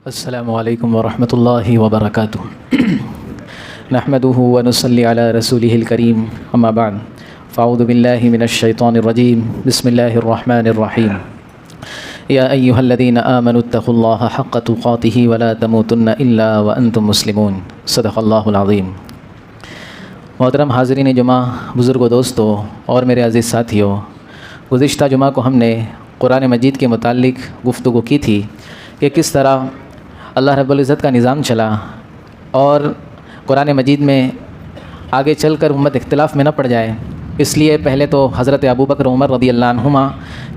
अस्सलामुअलैकुम वरहमतुल्लाहि वबरकातुहू। नहमदुहु व नुसल्ली अला रसूलिहिल करीम, अम्मा बाद, फ़अऊज़ु बिल्लाहि मिनश्शैतानिर्रजीम, बिस्मिल्लाहिर्रहमानिर्रहीम। या अय्युहल्लज़ीना आमनुत्तक़ुल्लाहा हक़्क़ तुक़ातिही व ला तमूतुन्ना इल्ला व अंतुम मुस्लिमून। सदक़ल्लाहुल अज़ीम। मोहतरम हाज़रीन जुमा, बुज़ुर्गों, दोस्तों और मेरे अज़ीज़ साथियों, गुज़िश्ता जुमा को हमने कुरान मजीद के मुताल्लिक़ गुफ्तगू की थी कि किस तरह अल्लाह रब्बुल इज़्ज़त का निज़ाम चला और कुरान मजीद में आगे चलकर उम्मत इख्तिलाफ़ में न पड़ जाए, इसलिए पहले तो हज़रत अबू बकर उमर रज़ियल्लाहु अन्हुमा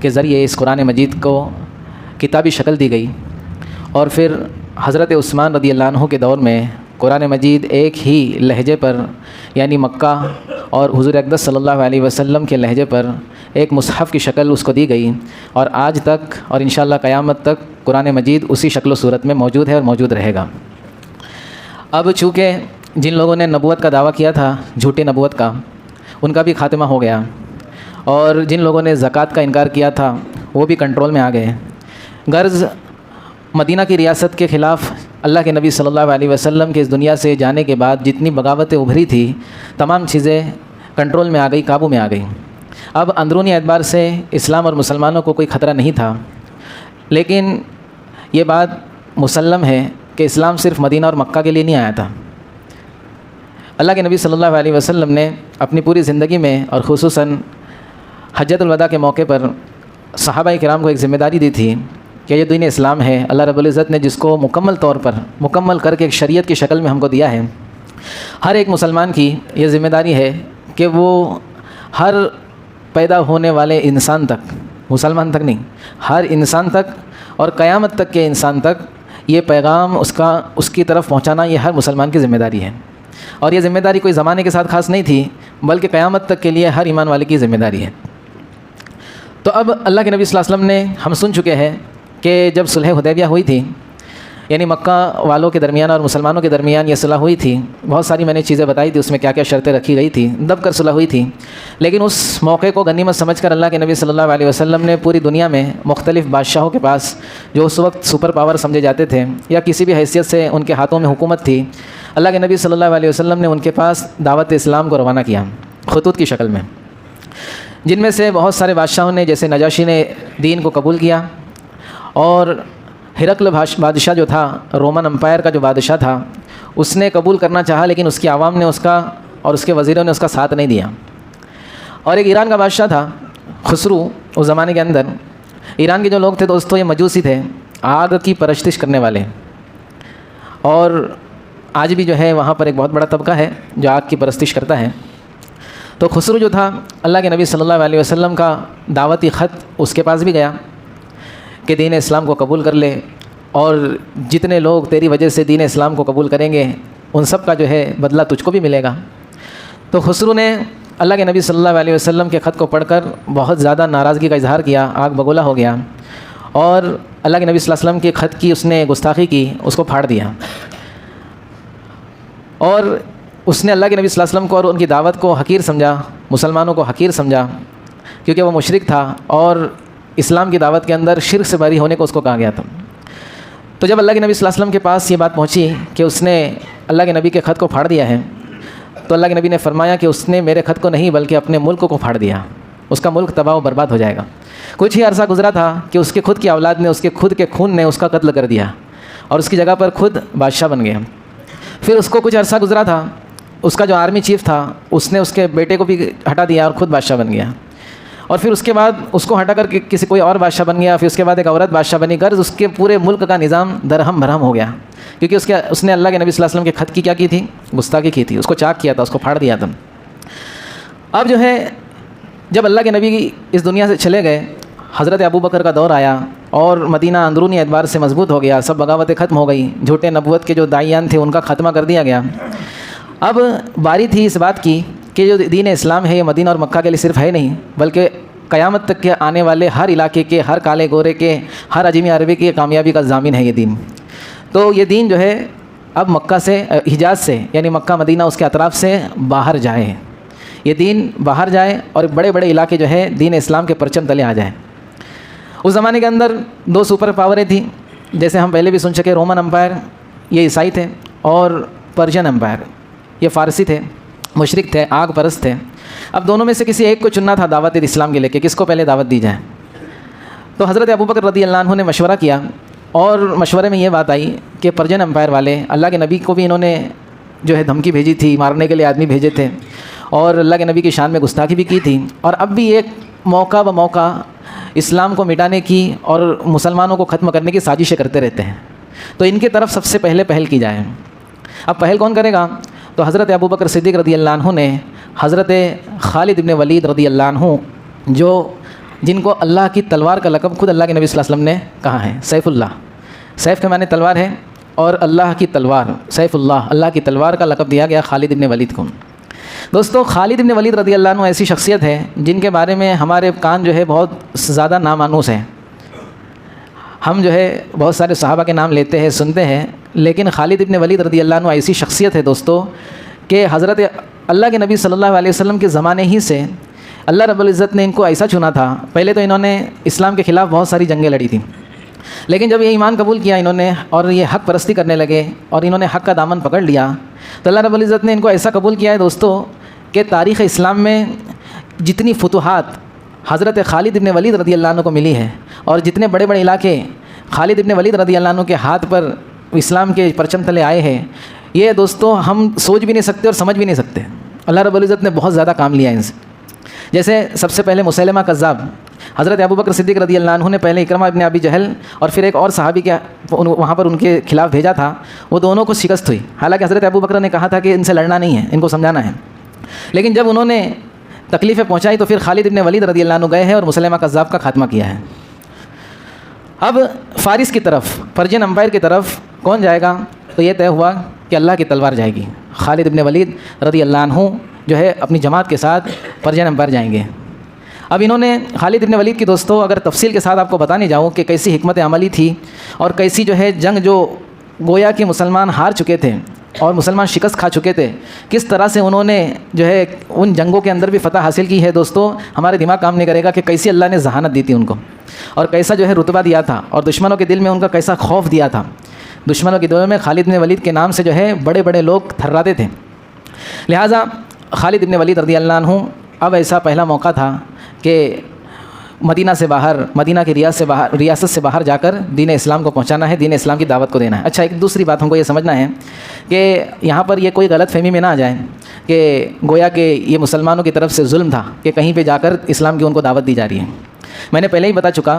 के ज़रिए इस कुरान मजीद को किताबी शक्ल दी गई और फिर हज़रत उस्मान रज़ियल्लाहु अन्हु के दौर में कुरान मजीद एक ही लहजे पर यानी मक्का और हुज़ूर अक़दस सल्लल्लाहु अलैहि वसल्लम के लहजे पर एक मुसहफ़ की शक्ल उसको दी गई और आज तक और इंशाअल्लाह क़यामत तक कुरान मजीद उसी शक्ल सूरत में मौजूद है और मौजूद रहेगा। अब चूँकि जिन लोगों ने नबूवत का दावा किया था, झूठी नबूवत का, उनका भी खात्मा हो गया और जिन लोगों ने ज़कात का इनकार किया था वो भी कंट्रोल में आ गए। गर्ज़ मदीना की रियासत के ख़िलाफ़ अल्लाह के नबी सल्लल्लाहु अलैहि वसल्लम के इस दुनिया से जाने के बाद जितनी बगावतें उभरी थी, तमाम चीज़ें कंट्रोल में आ गई, काबू में आ गई। अब अंदरूनी एतबार से इस्लाम और मुसलमानों को कोई ख़तरा नहीं था, लेकिन ये बात मुसल्लम है कि इस्लाम सिर्फ़ मदीना और मक्का के लिए नहीं आया था। अल्लाह के नबी सल्लल्लाहु अलैहि वसल्लम ने अपनी पूरी ज़िंदगी में और ख़ुसूसन हज्जतुल वदा के मौके पर सहाबाए किराम को एक ज़िम्मेदारी दी थी कि ये दीन इस्लाम है। अल्लाह रब्बुल इज़्ज़त ने जिसको मुकम्मल तौर पर मुकम्मल करके एक शरीयत की शक्ल में हमको दिया है, हर एक मुसलमान की ये ज़िम्मेदारी है कि वो हर पैदा होने वाले इंसान तक, मुसलमान तक नहीं, हर इंसान तक और क़यामत तक के इंसान तक ये पैगाम उसकी तरफ पहुँचाना ये हर मुसलमान की ज़िम्मेदारी है। और ये ज़िम्मेदारी कोई ज़माने के साथ ख़ास नहीं थी, बल्कि क़यामत तक के लिए हर ईमान वाले की ज़िम्मेदारी है। तो अब अल्लाह के नबी सल्लल्लाहु अलैहि वसल्लम ने, हम सुन चुके हैं कि जब सुलह हुदैबिया हुई थी, यानी मक्का वालों के दरमियान और मुसलमानों के दरमियान ये सुलह हुई थी, बहुत सारी मैंने चीज़ें बताई थी, उसमें क्या क्या शर्तें रखी गई थी, दब कर सुलह हुई थी। लेकिन उस मौके को गनीमत समझकर अल्लाह के नबी सल्लल्लाहु अलैहि वसल्लम ने पूरी दुनिया में मुख्तलिफ़ बादशाहों के पास, जो उस वक्त सुपर पावर समझे जाते थे या किसी भी हैसियत से उनके हाथों में हुकूमत थी, अल्लाह के नबी सल्लल्लाहु अलैहि वसल्लम ने उनके पास दावत इस्लाम को रवाना किया खतूत की शक्ल में, जिनमें से बहुत सारे बादशाहों ने, जैसे नजाशी ने दीन को कबूल किया और हिरकल बादशाह जो था, रोमन अम्पायर का जो बादशाह था, उसने कबूल करना चाहा, लेकिन उसकी आवाम ने उसका और उसके वज़ीरों ने उसका साथ नहीं दिया। और एक ईरान का बादशाह था खुसरू, उस ज़माने के अंदर ईरान के जो लोग थे दोस्तों, ये मजूसी थे, आग की परस्तिश करने वाले, और आज भी जो है वहाँ पर एक बहुत बड़ा तबका है जो आग की परस्तिश करता है। तो खुसरू जो था, अल्लाह के नबी सल्लल्लाहु अलैहि वसल्लम का दावती ख़त उसके पास भी गया कि दीन इस्लाम को कबूल कर ले और जितने लोग तेरी वजह से दीन इस्लाम को कबूल करेंगे उन सब का जो है बदला तुझको भी मिलेगा। तो खुसरू ने अल्लाह के नबी सल्लल्लाहु अलैहि वसल्लम के ख़त को पढ़कर बहुत ज़्यादा नाराज़गी का इजहार किया, आग बगोला हो गया और अल्लाह के नबी सल्लल्लाहु अलैहि वसल्लम के ख़त की उसने गुस्ताखी की, उसको फाड़ दिया और उसने अल्लाह के नबी सल्लल्लाहु अलैहि वसल्लम को और उनकी दावत को हकीर समझा, मुसलमानों को हकीर समझा, क्योंकि वो मुशरिक था और इस्लाम की दावत के अंदर शिर्क से बरी होने को उसको कहा गया था। तो जब अल्लाह के नबी सल्लल्लाहु अलैहि वसल्लम के पास ये बात पहुंची कि उसने अल्लाह के नबी के ख़त को फाड़ दिया है, तो अल्लाह के नबी ने फरमाया कि उसने मेरे ख़त को नहीं बल्कि अपने मुल्क को फाड़ दिया, उसका मुल्क तबाह व बर्बाद हो जाएगा। कुछ ही अरसा गुजरा था कि उसके खुद की औलाद ने, उसके खुद के खून ने उसका कत्ल कर दिया और उसकी जगह पर खुद बादशाह बन गया। फिर उसको कुछ अरसा गुजरा था, उसका जो आर्मी चीफ़ था उसने उसके बेटे को भी हटा दिया और ख़ुद बादशाह बन गया। और फिर उसके बाद उसको हटा कर किसी कोई और बादशाह बन गया। फिर उसके बाद एक औरत बादशाह बनी। गर्ज उसके पूरे मुल्क का निज़ाम दरहम भरहम हो गया, क्योंकि उसने अल्लाह के नबी सल्लल्लाहु अलैहि वसल्लम के ख़त की क्या की थी, गुस्ताखी की थी, उसको चाक किया था, उसको फाड़ दिया था। अब जो है जब अल्लाह के नबी इस दुनिया से चले गए, हज़रत अबू बकर का दौर आया और मदीना अंदरूनी एतबार से मजबूत हो गया, सब बगावतें ख़त्म हो गई, झूठे नबूवत के जो दाइयान थे उनका ख़त्मा कर दिया गया। अब बारी थी इस बात की कि जो दीन इस्लाम है ये मदीना और मक्का के लिए सिर्फ़ है नहीं, बल्कि क़यामत तक के आने वाले हर इलाके के, हर काले गोरे के, हर अजीमी अरबी की कामयाबी का ज़ामिन है ये दीन। तो ये दीन जो है अब मक्का से, हिजाज़ से, यानी मक्का मदीना उसके अतराफ़ से बाहर जाए, ये दीन बाहर जाए और बड़े बड़े इलाके जो है दीन इस्लाम के परचम तले आ जाए। उस ज़माने के अंदर दो सुपर पावरें थी, जैसे हम पहले भी सुन चुके, रोमन अम्पायर ये ईसाई थे और पर्शियन अम्पायर ये फ़ारसी थे, मुशरिक थे, आग परस्त थे। अब दोनों में से किसी एक को चुनना था दावत इस्लाम के लिए कि किसको पहले दावत दी जाए। तो हज़रत अबू बकर रज़ी अल्लाह अन्हु ने मशवरा किया और मशवरे में ये बात आई कि पर्शियन अम्पायर वाले अल्लाह के नबी को भी इन्होंने जो है धमकी भेजी थी, मारने के लिए आदमी भेजे थे और अल्लाह के नबी की शान में गुस्ताखी भी की थी, और अब भी एक मौका ब मौका इस्लाम को मिटाने की और मुसलमानों को ख़त्म करने की साजिशें करते रहते हैं। तो इनकी तरफ सबसे पहले पहल की जाए। अब पहल कौन करेगा? तो हज़रत अबू बकर सिद्दीक़ रज़ी अल्लाह अन्हु ने हज़रत खालिद इब्न वलीद रज़ी अल्लाह अन्हु, जो जिनको अल्लाह की तलवार का लक़ब खुद अल्लाह के नबी सल्लल्लाहु अलैहि वसल्लम ने कहा है, सैफ़ुल्लाह, सैफ़ के माने तलवार है और अल्लाह की तलवार, सैफ़ुल्लाह, अल्लाह की तलवार का लक़ब दिया गया खालिद इब्न वलीद को। दोस्तों, खालिद इब्न वलीद रज़ी अल्लाह अन्हु ऐसी शख्सियत है जिनके बारे में हमारे कान जो है बहुत ज़्यादा नामानूस है। हम जो है बहुत सारे सहाबा के नाम लेते हैं, सुनते हैं, लेकिन खालिद इब्न वलीद रज़ी अल्लाह अन्हु ऐसी शख्सियत है दोस्तों कि हज़रत अल्लाह के नबी सल्लल्लाहु अलैहि वसल्लम के ज़माने ही से अल्लाह रब्बुल इज़्ज़त ने इनको ऐसा चुना था। पहले तो इन्होंने इस्लाम के ख़िलाफ़ बहुत सारी जंगें लड़ी थी, लेकिन जब ये ईमान कबूल किया इन्होंने और ये हक़ परस्ती करने लगे और इन्होंने हक़ का दामन पकड़ लिया, तो अल्लाह रब्बुल इज़्ज़त ने इनको ऐसा कबूल किया है दोस्तों कि तारीख़ इस्लाम में जितनी फुतुहात हज़रत खालिद इब्न वलीद रज़ी अल्लाह अन्हु को मिली है और जितने बड़े बड़े इलाके खालिद इब्न वलीद रज़ी अल्लाह अन्हु के हाथ पर इस्लाम के परचम तले आए हैं, ये दोस्तों हम सोच भी नहीं सकते और समझ भी नहीं सकते। अल्लाह रब्बुल इज़्ज़त ने बहुत ज़्यादा काम लिया है इनसे। जैसे सबसे पहले मुसैलमा कज़्ज़ाब, हज़रत अबू बकर सिद्दीक़ रज़ी अल्लाह अन्हु ने पहले इकरमा इब्न अबी जहल और फिर एक और सहाबी के वहाँ पर उनके खिलाफ़ भेजा था, वो दोनों को शिकस्त हुई। हालांकि हज़रत अबू बकर ने कहा था कि इनसे लड़ना नहीं है, इनको समझाना है, लेकिन जब उन्होंने तकलीफ़ें पहुँचाई तो फिर खालिद इब्न वलीद रज़ी अल्लाह अन्हु गए हैं और मुसैलमा कज़्ज़ाब का खात्मा किया है। अब फ़ारिस की तरफ, पर्शियन अम्पायर की तरफ कौन जाएगा? तो ये तय हुआ कि अल्लाह की तलवार जाएगी। खालिद इब्न वलीद रज़ी अल्लाह अन्हु जो है अपनी जमात के साथ पर्शियन अम्पायर जाएंगे। अब इन्होंने खालिद इब्न वलीद की दोस्तों अगर तफसील के साथ आपको बताने जाऊँ कि कैसी हिकमत अमली थी और कैसी जो है जंग, जो गोया कि मुसलमान हार चुके थे और मुसलमान शिकस्त खा चुके थे, किस तरह से उन्होंने जो है उन जंगों के अंदर भी फ़तह हासिल की है दोस्तों, हमारे दिमाग काम नहीं करेगा कि कैसी अल्लाह ने जहानत दी थी उनको और कैसा जो है रुतबा दिया था और दुश्मनों के दिल में उनका कैसा खौफ दिया था। दुश्मनों के दिलों में खालिद इब्न वलीद के नाम से जो है बड़े बड़े लोग थर्राते थे। लिहाजा खालिद इब्न वलीद रज़ी अल्लाह अन्हु अब ऐसा पहला मौका था कि मदीना से बाहर, मदीना की रियासत से बाहर जाकर दीन इस्लाम को पहुंचाना है, दीन इस्लाम की दावत को देना है। अच्छा, एक दूसरी बात हमको ये समझना है कि यहाँ पर ये कोई गलत फहमी में ना आ जाए कि गोया कि ये मुसलमानों की तरफ से जुल्म था कि कहीं पे जाकर इस्लाम की उनको दावत दी जा रही है। मैंने पहले ही बता चुका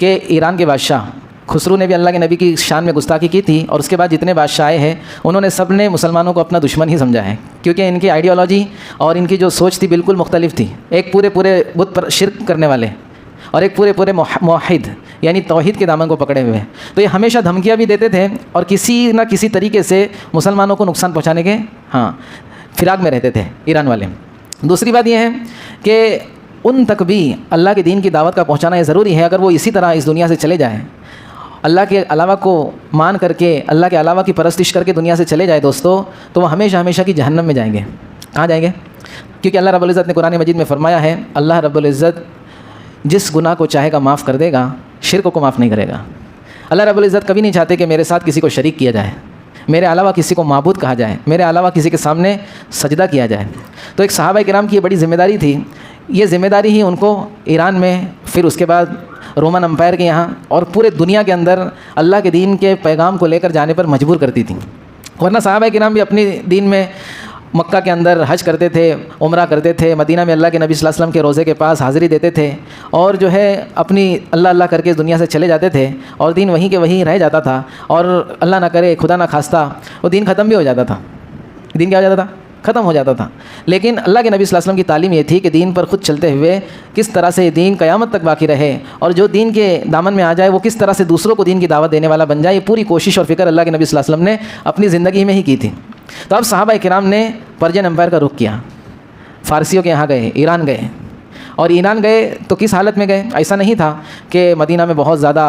कि ईरान के बादशाह खुसरू ने भी अल्लाह के नबी की शान में गुस्ताखी की थी और उसके बाद जितने बादशाह आए हैं उन्होंने सब ने मुसलमानों को अपना दुश्मन ही समझा है, क्योंकि इनकी आइडियोलॉजी और इनकी जो सोच थी बिल्कुल मुख्तलिफ थी। एक पूरे बुत पर शिरक करने वाले और एक पूरे मुवहिद यानी तौहीद के दामन को पकड़े हुए। तो ये हमेशा धमकियाँ भी देते थे और किसी न किसी तरीके से मुसलमानों को नुकसान पहुँचाने के फिराक में रहते थे ईरान वाले। दूसरी बात यह है कि उन तक भी अल्लाह के दीन की दावत का पहुँचाना ये ज़रूरी है। अगर वो इसी तरह इस दुनिया से चले जाएँ, अल्लाह के अलावा को मान करके, अल्लाह के अलावा की परस्तिश करके दुनिया से चले जाए दोस्तों, तो वो हमेशा हमेशा की जहन्नम में जाएंगे। कहाँ जाएंगे? क्योंकि अल्लाह रब्बुल इज़्ज़त ने कुरान मजीद में फरमाया है, अल्लाह रब्बुल इज़्ज़त जिस गुनाह को चाहेगा माफ़ कर देगा, शिर्क को माफ़ नहीं करेगा। अल्लाह रब्बुल इज़्ज़त कभी नहीं चाहते कि मेरे साथ किसी को शरीक किया जाए, मेरे अलावा किसी को माबूद कहा जाए, मेरे अलावा किसी के सामने सजदा किया जाए। तो एक सहाबा किराम की ये बड़ी ज़िम्मेदारी थी। ये ज़िम्मेदारी ही उनको ईरान में, फिर उसके बाद रोमन अम्पायर के यहाँ और पूरे दुनिया के अंदर अल्लाह के दीन के पैगाम को लेकर जाने पर मजबूर करती थी। वरना सहाबा किराम भी अपनी दीन में मक्का के अंदर हज करते थे, उम्रा करते थे, मदीना में अल्लाह के नबी सल्लल्लाहु अलैहि वसल्लम के रोज़े के पास हाज़िरी देते थे और जो है अपनी अल्लाह अल्लाह करके इस दुनिया से चले जाते थे और दीन वहीं के वहीं रह जाता था और अल्लाह ना करे, खुदा ना खास्ता, वो दीन ख़त्म भी हो जाता था। दीन क्या हो जाता था? ख़त्म हो जाता था। लेकिन अल्लाह के नबी सल्लल्लाहु अलैहि वसल्लम की तालीम ये थी कि दीन पर ख़ुद चलते हुए किस तरह से दीन क़यामत तक बाकी रहे और जो दीन के दामन में आ जाए वो किस तरह से दूसरों को दीन की दावत देने वाला बन जाए। ये पूरी कोशिश और फ़िक्र अल्लाह के नबी सल्लल्लाहु अलैहि वसल्लम ने अपनी ज़िंदगी में ही की थी। तो अब सहाबा किराम ने पर्शियन एम्पायर का रुख किया, फ़ारसियों के यहाँ गए, ईरान गए। और ईरान गए तो किस हालत में गए? ऐसा नहीं था कि मदीना में बहुत ज़्यादा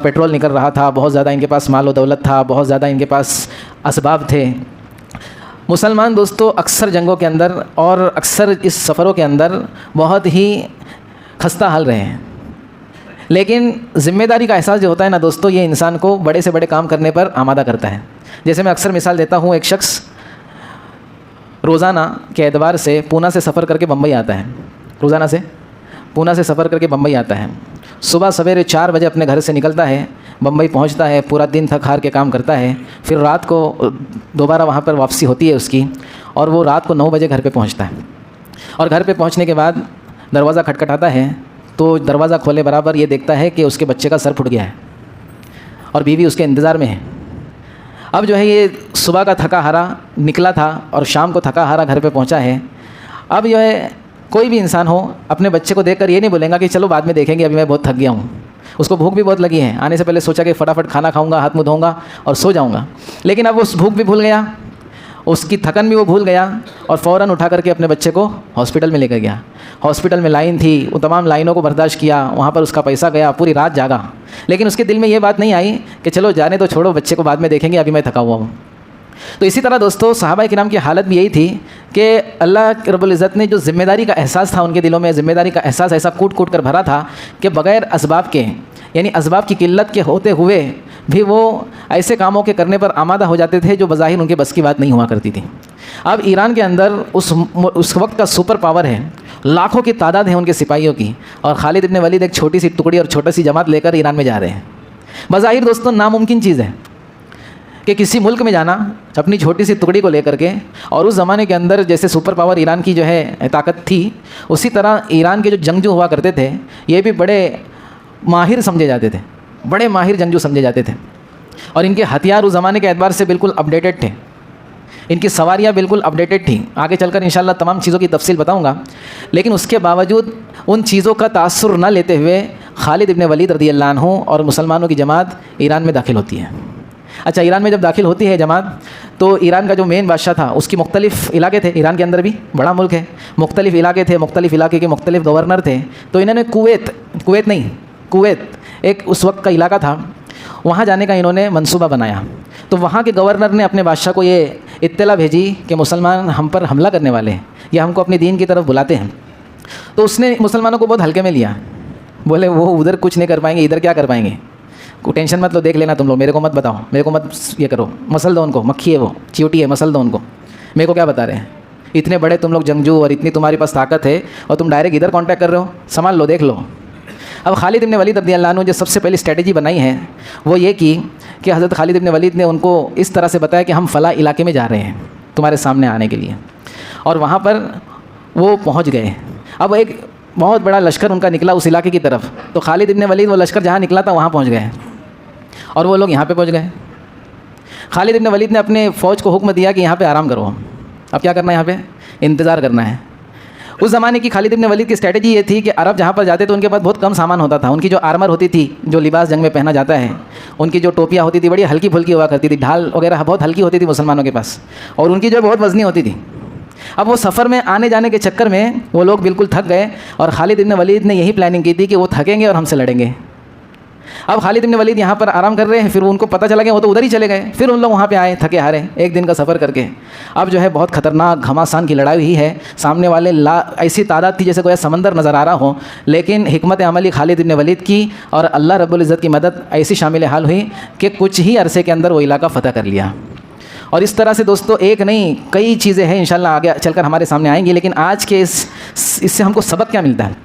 पेट्रोल निकल रहा था, बहुत ज़्यादा इनके पास माल व दौलत था, बहुत ज़्यादा इनके पास असबाब थे। मुसलमान दोस्तों अक्सर जंगों के अंदर और अक्सर इस सफ़रों के अंदर बहुत ही खस्ता हाल रहे हैं। लेकिन ज़िम्मेदारी का एहसास जो होता है ना दोस्तों, ये इंसान को बड़े से बड़े काम करने पर आमादा करता है। जैसे मैं अक्सर मिसाल देता हूँ, एक शख्स रोज़ाना के एतबार से पूना से सफ़र करके बम्बई आता है, रोज़ाना से पूना से सफ़र करके बम्बई आता है। सुबह सवेरे 4 बजे अपने घर से निकलता है, बम्बई पहुंचता है, पूरा दिन थक हार के काम करता है, फिर रात को दोबारा वहां पर वापसी होती है उसकी, और वो रात को 9 बजे घर पे पहुंचता है। और घर पे पहुंचने के बाद दरवाज़ा खटखटाता है, तो दरवाज़ा खोले बराबर ये देखता है कि उसके बच्चे का सर फुट गया है और बीवी उसके इंतज़ार में है। अब जो है ये सुबह का थका हारा निकला था और शाम को थका हारा घर पे पहुंचा है। अब जो है कोई भी इंसान हो अपने बच्चे को देखकर ये नहीं बोलेगा कि चलो बाद में देखेंगे, अभी मैं बहुत थक गया हूँ। उसको भूख भी बहुत लगी है, आने से पहले सोचा कि फटाफट खाना खाऊंगा, हाथ मुँह धोऊंगा और सो जाऊंगा। लेकिन अब वो भूख भी भूल गया, उसकी थकन भी वो भूल गया और फ़ौरन उठा करके अपने बच्चे को हॉस्पिटल में लेकर गया। हॉस्पिटल में लाइन थी, वो तमाम लाइनों को बर्दाश्त किया, वहाँ पर उसका पैसा गया, पूरी रात जागा। लेकिन उसके दिल में ये बात नहीं आई कि चलो जाने तो छोड़ो, बच्चे को बाद में देखेंगे, अभी मैं थका हुआ हूँ। तो इसी तरह दोस्तों सहाबाए किराम की हालत भी यही थी कि अल्लाह रब्बुल इज़्ज़त ने जो ज़िम्मेदारी का एहसास था उनके दिलों में, ज़िम्मेदारी का एहसास ऐसा कूट कूट कर भरा था कि बग़ैर असबाब के, यानी असबाब की किल्लत के होते हुए भी वो ऐसे कामों के करने पर आमादा हो जाते थे जो बज़ाहिर उनके बस की बात नहीं हुआ करती थी। अब ईरान के अंदर उस वक्त का सुपर पावर है, लाखों की तादाद है उनके सिपाहियों की, और खालिद इब्न वलीद एक छोटी सी टुकड़ी और छोटी सी जमात लेकर ईरान में जा रहे हैं। बज़ाहिर दोस्तों नामुमकिन चीज़ है कि किसी मुल्क में जाना अपनी छोटी सी टुकड़ी को लेकर के, और उस ज़माने के अंदर जैसे सुपर पावर ईरान की जो है ताकत थी, उसी तरह ईरान के जो जंगजू हुआ करते थे ये भी बड़े माहिर समझे जाते थे, बड़े माहिर जंगजू समझे जाते थे। और इनके हथियार उस ज़माने के एतबार से बिल्कुल अपडेटेड थे, इनकी सवारियाँ बिल्कुल अपडेटेड थी। आगे चलकर इंशाल्लाह तमाम चीज़ों की तफसील बताऊँगा। लेकिन उसके बावजूद उन चीज़ों का तासुर न लेते हुए खालिद इब्न वलीद रज़ियल्लाहु अन्हु और मुसलमानों की जमात ईरान में दाखिल होती है। अच्छा, ईरान में जब दाखिल होती है जमात, तो ईरान का जो मेन बादशाह था उसकी मुख्तलिफ़ इलाके थे, ईरान के अंदर भी बड़ा मुल्क है, मुख्तलिफ़ इलाके थे, मुख्तलिफ़ इलाके के मुख्तलिफ़ गवर्नर थे। तो इन्होंने कुवैत एक उस वक्त का इलाका था, वहाँ जाने का इन्होंने मंसूबा बनाया। तो वहाँ के गवर्नर ने अपने बादशाह को ये इत्तला भेजी कि मुसलमान हम पर हमला करने वाले हैं या हमको अपने दीन की तरफ बुलाते हैं। तो उसने मुसलमानों को बहुत हल्के में लिया, बोले वो उधर कुछ नहीं कर पाएंगे, इधर क्या कर पाएंगे, को टेंशन मत लो, देख लेना तुम लोग, मेरे को मत बताओ, मेरे को मत ये करो, मसल दो उनको, मक्खी है वो, चींटी है, मसल दो उनको, मेरे को क्या बता रहे हैं, इतने बड़े तुम लोग जंगजू और इतनी तुम्हारे पास ताकत है और तुम डायरेक्ट इधर कांटेक्ट कर रहे हो, संभाल लो, देख लो। अब खालिद इब्न वलीद रज़ियल्लाहु अन्हु जो सबसे पहली स्ट्रेटजी बनाई है वो ये की कि हज़रत खालिद इब्न वलीद ने उनको इस तरह से बताया कि हम फ़ला इलाके में जा रहे हैं तुम्हारे सामने आने के लिए, और वहाँ पर वो पहुँच गए। अब एक बहुत बड़ा लश्कर उनका निकला उस इलाके की तरफ, तो खालिद इब्न वलीद वो लश्कर जहाँ निकला था वहाँ पहुँच गए और वो लोग यहाँ पे पहुँच गए। खालिद इब्न वलीद ने अपने फ़ौज को हुक्म दिया कि यहाँ पे आराम करो, अब क्या करना है, यहाँ पे इंतज़ार करना है। उस ज़माने की खालिद इब्न वलीद की स्ट्रेटजी ये थी कि अरब जहाँ पर जाते तो उनके पास बहुत कम सामान होता था। उनकी जो आर्मर होती थी, जो लिबास जंग में पहना जाता है, उनकी जो टोपियाँ होती थी बड़ी हल्की फुल्की हुआ करती थी, ढाल वगैरह बहुत हल्की होती थी मुसलमानों के पास, और उनकी जो बहुत वज़नी होती थी। अब वो सफ़र में आने जाने के चक्कर में वो लोग बिल्कुल थक गए, और खालिद इब्न वलीद ने यही प्लानिंग की थी कि वो थकेंगे और हमसे लड़ेंगे। अब खालिद इब्न वलीद यहाँ पर आराम कर रहे हैं, फिर उनको पता चला कि वो तो उधर ही चले गए, फिर उन लोग वहाँ पे आए थके हारे एक दिन का सफ़र करके। अब जो है बहुत ख़तरनाक घमासान की लड़ाई हुई है, सामने वाले ऐसी तादाद थी जैसे कोई समंदर नज़र आ रहा हो, लेकिन हिकमत अमली खालिद इब्न वलीद की और अल्लाह रब्बुल इज़्ज़त की मदद ऐसी शामिल हाल हुई कि कुछ ही अरसे के अंदर वो इलाका फ़तह कर लिया। और इस तरह से दोस्तों एक नहीं कई चीज़ें हैं इंशाल्लाह आगे चलकर हमारे सामने आएंगी। लेकिन आज के इससे हमको सबक क्या मिलता है?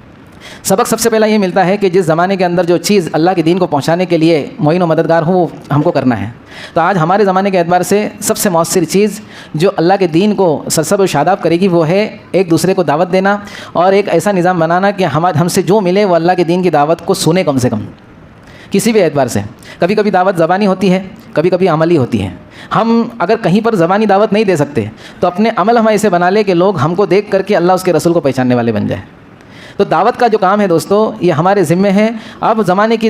सबक सबसे पहला ये मिलता है कि जिस ज़माने के अंदर जो चीज़ अल्लाह के दीन को पहुंचाने के लिए मोइन व मददगार हो वो हमको करना है। तो आज हमारे ज़माने के एतबार से सबसे मौसर चीज़ जो अल्लाह के दीन को सरसब व शादाब करेगी वो है एक दूसरे को दावत देना, और एक ऐसा निज़ाम बनाना कि हमसे जो मिले वो अल्लाह के दीन की दावत को सुने कम से कम, किसी भी एतबार से। कभी कभी दावत ज़बानी होती है, कभी कभी अमली होती है। हम अगर कहीं पर ज़बानी दावत नहीं दे सकते तो अपने अमल हम ऐसे बना ले कि लोग हमको देख करके अल्लाह उसके रसूल को पहचानने वाले बन जाए। तो दावत का जो काम है दोस्तों ये हमारे ज़िम्मे है। अब ज़माने की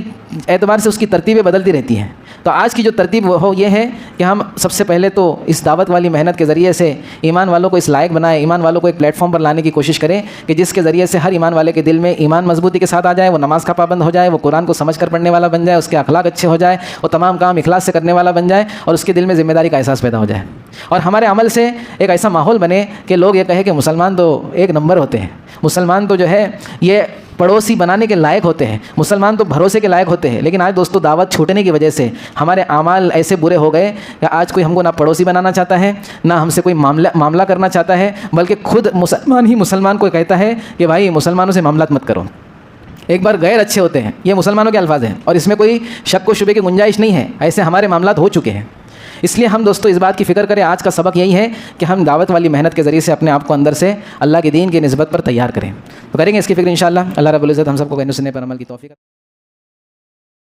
एतबार से उसकी तरतीबें बदलती रहती हैं। तो आज की जो तरतीब हो ये है कि हम सबसे पहले तो इस दावत वाली मेहनत के ज़रिए से ईमान वालों को इस लायक बनाएं, ईमान वालों को एक प्लेटफॉर्म पर लाने की कोशिश करें कि जिसके ज़रिए से हर ईमान वाले के दिल में ईमान मजबूती के साथ आ जाए, वो नमाज़ का पाबंद हो जाए, वो कुरान को समझ कर पढ़ने वाला बन जाए, उसके अखलाक अच्छे हो जाए, वो तमाम काम इखलास से करने वाला बन जाए और उसके दिल में ज़िम्मेदारी का एहसास पैदा हो जाए। और हमारे अमल से एक ऐसा माहौल बने कि लोग ये कहे कि मुसलमान तो एक नंबर होते हैं, मुसलमान तो जो है ये पड़ोसी बनाने के लायक होते हैं, मुसलमान तो भरोसे के लायक होते हैं। लेकिन आज दोस्तों दावत छूटने की वजह से हमारे आमाल ऐसे बुरे हो गए कि आज कोई हमको ना पड़ोसी बनाना चाहता है, ना हमसे कोई मामला करना चाहता है, बल्कि खुद मुसलमान ही मुसलमान को कहता है कि भाई मुसलमानों से मामलात मत करो, एक बार गैर अच्छे होते हैं। ये मुसलमानों के अल्फाज हैं और इसमें कोई शक व शुबे की गुंजाइश नहीं है। ऐसे हमारे मामलात हो चुके हैं। इसलिए हम दोस्तों इस बात की फ़िक्र करें। आज का सबक यही है कि हम दावत वाली मेहनत के ज़रिए से अपने आप को अंदर से अल्लाह के दीन की निस्बत पर तैयार करें। तो करेंगे इसकी फ़िक्र इंशाअल्लाह। अल्लाह रब्बुल इज़्ज़त हम सबको कहने सुनने पर अमल की तौफीक